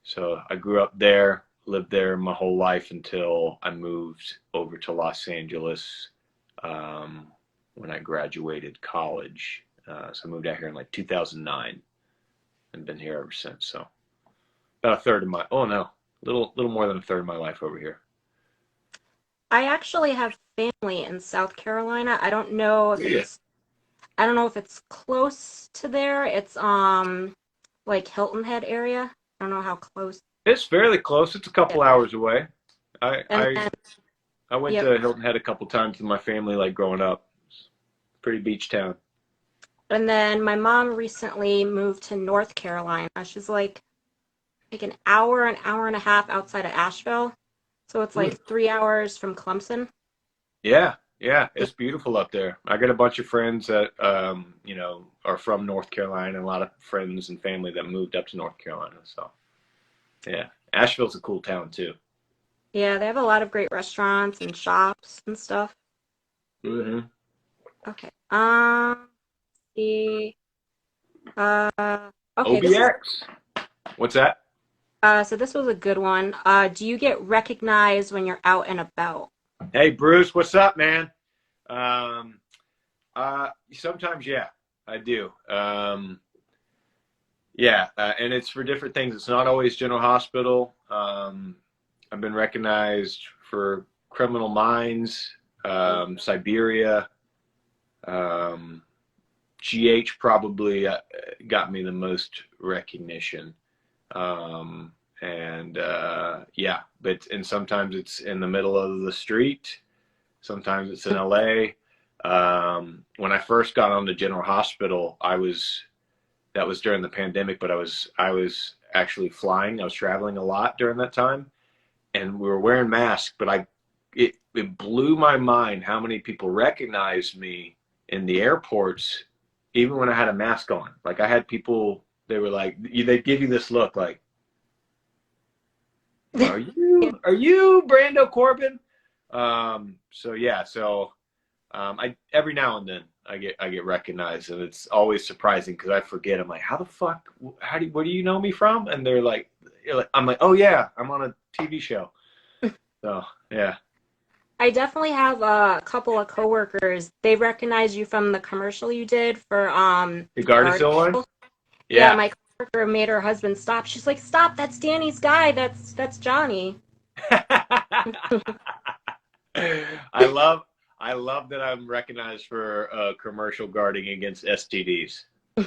So I grew up there, lived there my whole life until I moved over to Los Angeles when I graduated college. So I moved out here in like 2009 and been here ever since. So about a third of my, oh no, little more than a third of my life over here. I actually have family in South Carolina. I don't know if it's close to there. It's like Hilton Head area. I don't know how close. It's fairly close. It's a couple hours away. I And I, then, I went yep. to Hilton Head a couple times with my family, like growing up. Pretty beach town. And then my mom recently moved to North Carolina. She's like an hour and a half outside of Asheville. So it's like 3 hours from Clemson. Yeah, it's beautiful up there. I got a bunch of friends that are from North Carolina, and a lot of friends and family that moved up to North Carolina. So, yeah, Asheville's a cool town too. Yeah, they have a lot of great restaurants and shops and stuff. Mm-hmm. Okay. The okay, OBX. What's that? so this was a good one. Do you get recognized when you're out and about? Hey, Bruce, what's up, man? Sometimes, yeah, I do. Yeah, and it's for different things. It's not always General Hospital. I've been recognized for Criminal Minds, Siberia. GH probably got me the most recognition. And sometimes it's in the middle of the street. Sometimes it's in LA. When I first got on the General Hospital, that was during the pandemic, but I was actually flying. I was traveling a lot during that time, and we were wearing masks, but it blew my mind how many people recognized me in the airports, even when I had a mask on. Like, I had people, they were like, they'd give you this look like, are you Brando Corbin? I every now and then I get recognized, and it's always surprising because I forget. I'm like, how the fuck? Where do you know me from? And they're like, I'm like, oh yeah, I'm on a TV show. So yeah. I definitely have a couple of coworkers. They recognize you from the commercial you did for The Gardasil one? Yeah, Yeah. my coworker made her husband stop. She's like, "Stop! That's Danny's guy. That's Johnny." I love that I'm recognized for commercial guarding against STDs. I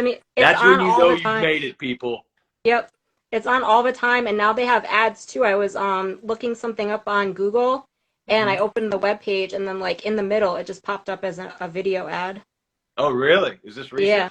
mean, it's That's when on you all know the you've time. made it, people. Yep. It's on all the time, and now they have ads too. I was looking something up on Google, and I Mhm. opened the web page, and then like in the middle, it just popped up as a video ad. Oh, really? Is this recent? Yeah.